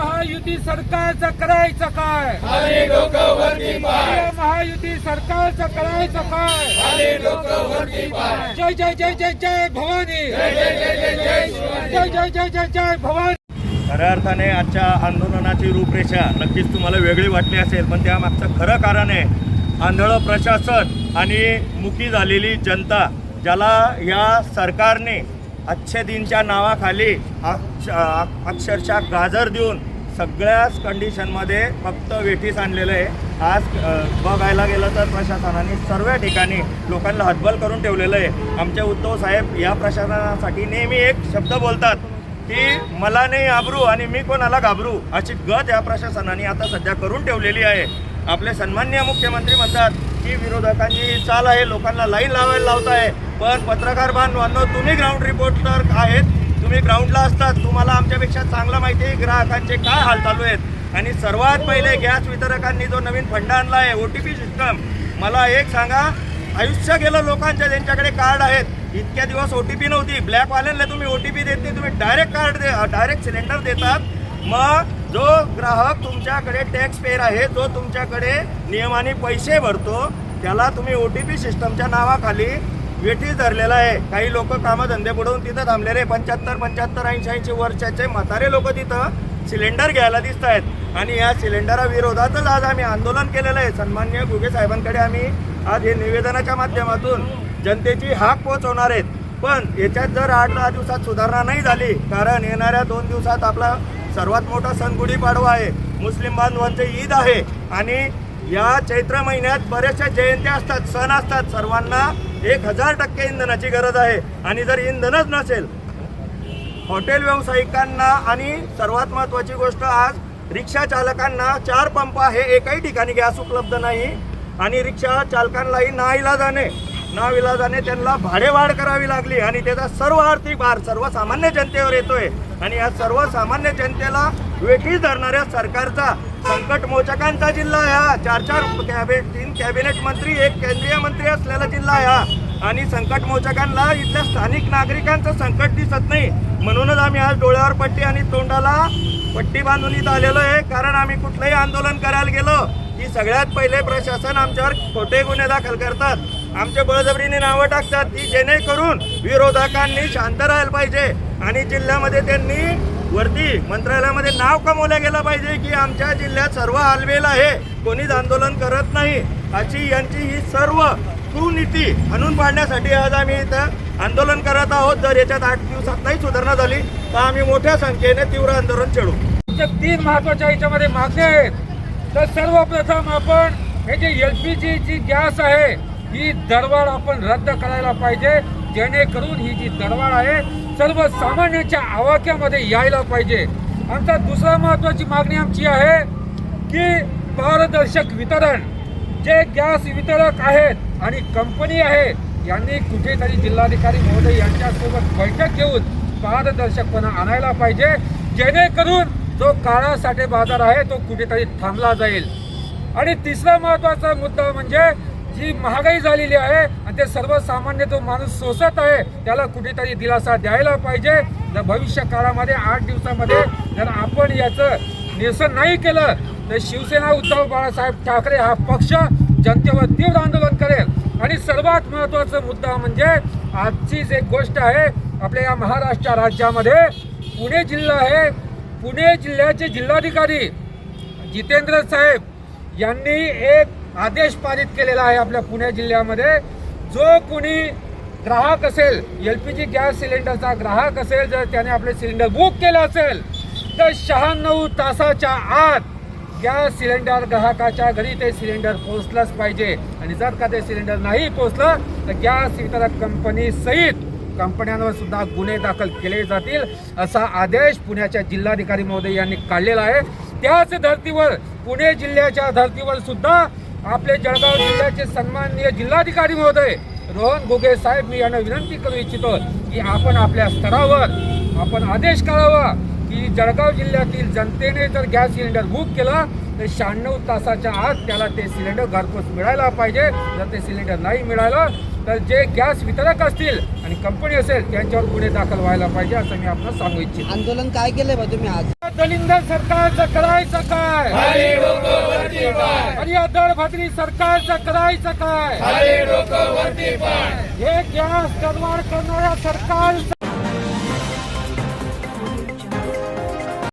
महायुती सरकारचं करायचं काय? खाली डोकं वरती पाय, महायुती सरकारचं करायचं काय? खाली डोकं वरती पाय. जय जय जय जय जय भवानी, जय जय जय जय जय शिवाजी. जय जय जय जय जय भवानी. खऱ्या अर्थाने आजच्या आंदोलनाची रूपरेषा नक्कीच तुम्हाला वेगळी वाटली असेल, पण त्यामागचं खरं कारण आहे आंधळं प्रशासन आणि मुकी झालेली जनता, ज्याला या सरकारने अच्छे दिनच्या नावाखाली अक्षरशः गाजर देऊन सगळ्याच कंडिशनमध्ये फक्त वेठीस आणलेलं आहे. आज बघायला गेलं तर प्रशासनाने सर्व ठिकाणी लोकांना हतबल करून ठेवलेलं आहे. आमचे उद्धव साहेब या प्रशासनासाठी नेहमी एक शब्द बोलतात की मला नाही आबरू आणि मी कोणाला घाबरू, अशी गत या प्रशासनाने आता सध्या करून ठेवलेली आहे. आपले सन्माननीय मुख्यमंत्री म्हणतात की विरोधकांची चाल आहे, लोकांना लाईन लावायला लावत आहे. पण पत्रकार बांधवांनो, तुम्ही ग्राउंड रिपोर्टर आहेत, तुम्ही ग्राउंडला असतात, तुम्हाला आमच्यापेक्षा चांगलं माहिती आहे ग्राहकांचे काय हाल चालू आहेत. आणि सर्वात पहिले गॅस वितरकांनी जो नवीन फंड आणला आहे OTP सिस्टम, मला एक सांगा, आयुष्य गेलं लोकांच्या ज्यांच्याकडे कार्ड आहेत. इतक्या दिवस OTP नव्हती, ब्लॅकवाल्यांना तुम्ही OTP देत नाही, तुम्ही डायरेक्ट सिलेंडर देतात. मग जो ग्राहक तुमच्याकडे टॅक्स पेयर आहे, जो तुमच्याकडे नियमाने पैसे भरतो, त्याला तुम्ही OTP सिस्टमच्या नावाखाली वेठीस धरलेला आहे. काही लोक कामधंदे बुडवून तिथं थांबलेले 75, 80 वर्षाचे म्हातारे लोक तिथं सिलेंडर घ्यायला दिसत आहेत. आणि या सिलेंडराविरोधातच आज आम्ही आंदोलन केलेलं आहे. सन्माननीय घुगे साहेबांकडे आम्ही आज हे निवेदनाच्या माध्यमातून जनतेची हाक पोहोचवणार आहेत. पण याच्यात जर 8-10 दिवसात सुधारणा नाही झाली, कारण येणाऱ्या 2 दिवसात आपला सर्वात मोठा सण गुढीपाडवा आहे, मुस्लिम बांधवांचे ईद आहे. आणि या चैत्र महिन्यात बऱ्याचशा जयंत्या असतात, सण असतात, सर्वांना 1000% इंधनाची गरज आहे. आणि जर इंधनच नसेल, हॉटेल व्यावसायिकांना आणि सर्वात महत्त्वाची गोष्ट, आज रिक्षा चालकांना 4 पंप आहे, एकही ठिकाणी गॅस उपलब्ध नाही. आणि रिक्षा चालकांनाही नाविलाजाने त्यांना भाडेवाढ करावी लागली. आणि त्याचा सर्व आर्थिक भार सर्वसामान्य जनतेवर येतोय. आणि या सर्वसामान्य जनतेला वेठीस धरणाऱ्या सरकारचा, संकट मोचकांचा जिल्हा हा, 3 कॅबिनेट मंत्री, 1 केंद्रीय मंत्री असलेला जिल्हा हा. आणि संकट मोचकांना इथल्या स्थानिक नागरिकांचं संकट दिसत नाही. म्हणूनच आम्ही आज डोळ्यावर पट्टी आणि तोंडाला पट्टी बांधून इथं आलेलो आहे. कारण आम्ही कुठलंही आंदोलन करायला गेलो की सगळ्यात पहिले प्रशासन आमच्यावर खोटे गुन्हे दाखल करतात, आमच्या बळजबरीने नावं टाकतात, की जेणेकरून विरोधकांनी शांत राहायला पाहिजे. आणि जिल्ह्यामध्ये त्यांनी वरती मंत्रालयामध्ये नाव कमवलं गेलं पाहिजे की आमच्या जिल्ह्यात सर्व हालवेल आहे, कोणीच आंदोलन करत नाही, अशी यांची ही सर्व कुनीती आणून पाडण्यासाठी आज आम्ही इथं आंदोलन करत आहोत. जर याच्यात 8 दिवसात नाही सुधारणा झाली तर आम्ही मोठ्या संख्येने तीव्र आंदोलन छेडू. 3 महत्वाच्या याच्यामध्ये मागण्या आहेत. तर सर्वप्रथम आपण हे जे LPG जी गॅस आहे, ही दरवाढ आपण रद्द करायला पाहिजे, जेणेकरून ही जी दरवाढ आहे सर्वसामान्यांच्या आवाक्यामध्ये यायला पाहिजे. आमचा दुसरा महत्त्वाची मागणी आमची आहे की पारदर्शक वितरण, जे गॅस वितरक आहेत आणि कंपनी आहे, यांनी कुठेतरी जिल्हाधिकारी महोदय यांच्यासोबत बैठक घेऊन पारदर्शकपणा आणायला पाहिजे, जेणेकरून जो काळा साठे बाजार आहे तो कुठेतरी थांबला जाईल. आणि तिसरा महत्त्वाचा मुद्दा म्हणजे जी महागाई झालेली आहे आणि ते सर्वसामान्य जो माणूस सोसत आहे त्याला कुठेतरी दिलासा द्यायला पाहिजे. जर भविष्य काळामध्ये 8 दिवसामध्ये जर आपण याचं निरसन नाही केलं तर शिवसेना उद्धव बाळासाहेब ठाकरे हा पक्ष जनतेवर तीव्र आंदोलन करेल. आणि सर्वात महत्त्वाचा मुद्दा म्हणजे आजची जी गोष्ट आहे, आपल्या या महाराष्ट्र राज्यामध्ये पुणे जिल्हा आहे, पुणे जिल्ह्याचे जिल्हाधिकारी जितेंद्र साहेब यांनी एक आदेश पारित केलेला आहे आपल्या पुणे जिल्ह्यामध्ये. जो कोणी ग्राहक असेल, LPG गॅस सिलेंडरचा ग्राहक असेल, जर त्याने आपले सिलेंडर बुक केलं असेल तर 96 तासाच्या आत गॅस सिलेंडर ग्राहकाच्या घरी ते सिलेंडर पोहोचलंच पाहिजे. आणि जर का ते सिलेंडर नाही पोहोचलं तर गॅस वितरक कंपनी सहित कंपन्यांवर सुद्धा गुन्हे दाखल केले जातील, असा आदेश पुण्याच्या जिल्हाधिकारी महोदय यांनी काढलेला आहे. त्याच धर्तीवर पुणे जिल्ह्याच्या धर्तीवर सुद्धा आपले जळगाव जिल्ह्याचे सन्माननीय जिल्हाधिकारी महोदय रोहन घुगे साहेब, मी यांना विनंती करू इच्छितो की आपण आपल्या स्तरावर आपण आदेश काढावा की जळगाव जिल्ह्यातील जनतेने जर गॅस सिलेंडर बुक केला तर 96 तासाच्या आत त्याला ते सिलेंडर घरपोच मिळायला पाहिजे. जर ते सिलेंडर नाही मिळालं तर जे गॅस वितरक असतील आणि कंपनी असेल त्यांच्यावर गुन्हे दाखल व्हायला पाहिजे, असं मी आपल्याला सांगू इच्छितो. आंदोलन काय केलंय बा तुम्ही आज? दलिंदर सरकारचं करायचं काय? खाली डोकं वरती पाय, आणि या दळभद्री सरकारचं करायचं काय? खाली डोकं वरती पाय. हे गॅस दरवाढ करणाऱ्या सरकारचं